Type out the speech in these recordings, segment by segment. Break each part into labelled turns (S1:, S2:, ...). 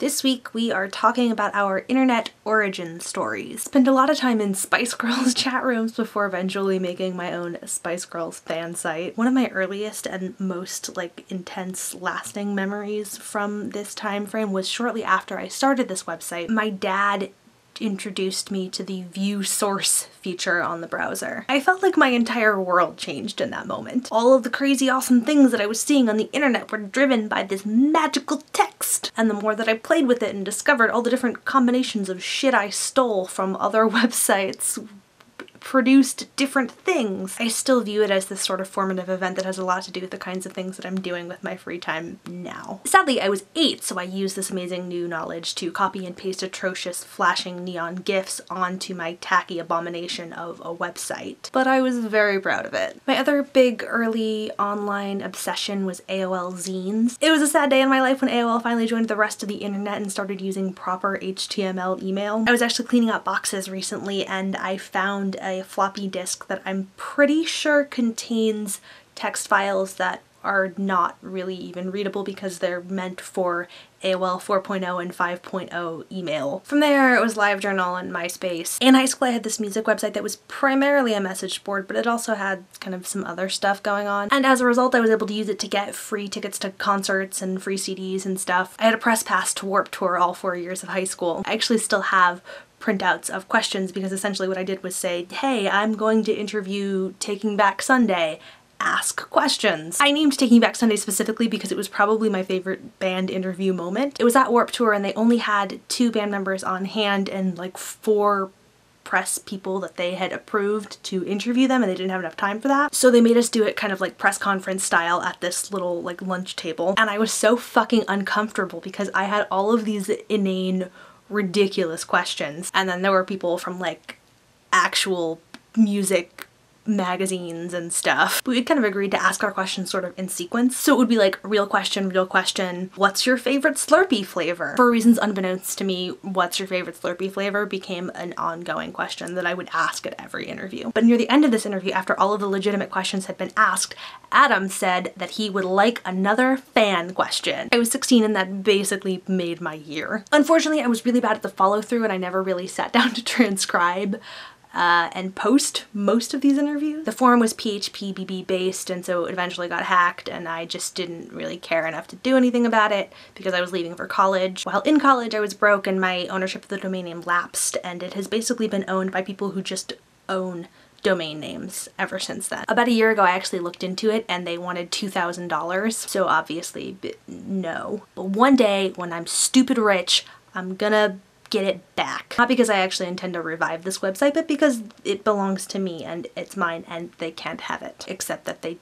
S1: This week we are talking about our internet origin stories. Spent a lot of time in Spice Girls chat rooms before eventually making my own Spice Girls fan site. One of my earliest and most intense lasting memories from this time frame was shortly after I started this website. My dad introduced me to the view source feature on the browser. I felt like my entire world changed in that moment. All of the crazy awesome things that I was seeing on the internet were driven by this magical text. And the more that I played with it and discovered all the different combinations of shit I stole from other websites produced different things. I still view it as this sort of formative event that has a lot to do with the kinds of things that I'm doing with my free time now. Sadly, I was 8, so I used this amazing new knowledge to copy and paste atrocious flashing neon GIFs onto my tacky abomination of a website. But I was very proud of it. My other big early online obsession was AOL zines. It was a sad day in my life when AOL finally joined the rest of the internet and started using proper HTML email. I was actually cleaning out boxes recently and I found a floppy disk that I'm pretty sure contains text files that are not really even readable because they're meant for AOL 4.0 and 5.0 email. From there, it was LiveJournal and MySpace. In high school, I had this music website that was primarily a message board, but it also had kind of some other stuff going on. And as a result, I was able to use it to get free tickets to concerts and free CDs and stuff. I had a press pass to Warped Tour all 4 years of high school. I actually still have printouts of questions because essentially what I did was say, hey, I'm going to interview Taking Back Sunday. Ask questions. I named Taking Back Sunday specifically because it was probably my favorite band interview moment. It was at Warped Tour and they only had 2 band members on hand and 4 press people that they had approved to interview them, and they didn't have enough time for that. So they made us do it kind of like press conference style at this little lunch table. And I was so fucking uncomfortable because I had all of these inane, ridiculous questions. And then there were people from actual music magazines and stuff. We kind of agreed to ask our questions sort of in sequence. So it would be real question, what's your favorite Slurpee flavor? For reasons unbeknownst to me, what's your favorite Slurpee flavor became an ongoing question that I would ask at every interview. But near the end of this interview, after all of the legitimate questions had been asked, Adam said that he would like another fan question. I was 16 and that basically made my year. Unfortunately, I was really bad at the follow through and I never really sat down to transcribe and post most of these interviews. The forum was PHP BB based, and so it eventually got hacked, and I just didn't really care enough to do anything about it because I was leaving for college. While in college I was broke and my ownership of the domain name lapsed, and it has basically been owned by people who just own domain names ever since then. About a year ago I actually looked into it and they wanted $2,000, so obviously no. But one day when I'm stupid rich, I'm gonna get it back. Not because I actually intend to revive this website, but because it belongs to me and it's mine and they can't have it, except that they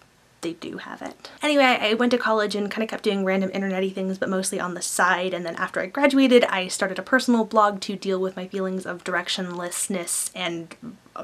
S1: do have it. Anyway, I went to college and kind of kept doing random internet-y things, but mostly on the side, and then after I graduated, I started a personal blog to deal with my feelings of directionlessness and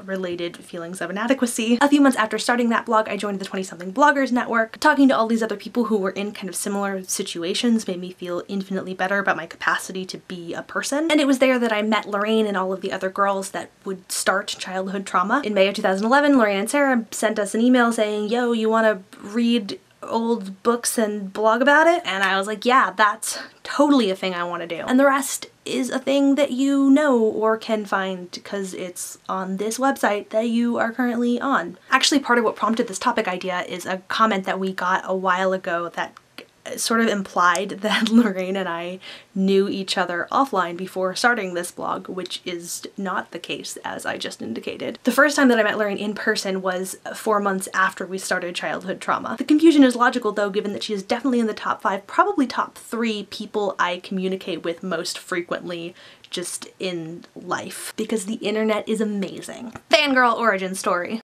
S1: related feelings of inadequacy. A few months after starting that blog, I joined the 20-something bloggers network. Talking to all these other people who were in kind of similar situations made me feel infinitely better about my capacity to be a person. And it was there that I met Lorraine and all of the other girls that would start Childhood Trauma. In May of 2011, Lorraine and Sarah sent us an email saying, yo, you want to read old books and blog about it? And I was like, yeah, that's totally a thing I want to do. And the rest is a thing that you know or can find because it's on this website that you are currently on. Actually, part of what prompted this topic idea is a comment that we got a while ago that sort of implied that Lorraine and I knew each other offline before starting this blog, which is not the case, as I just indicated. The first time that I met Lorraine in person was 4 months after we started Childhood Trauma. The confusion is logical though, given that she is definitely in the top 5, probably top 3 people I communicate with most frequently just in life, because the internet is amazing. Fangirl origin story.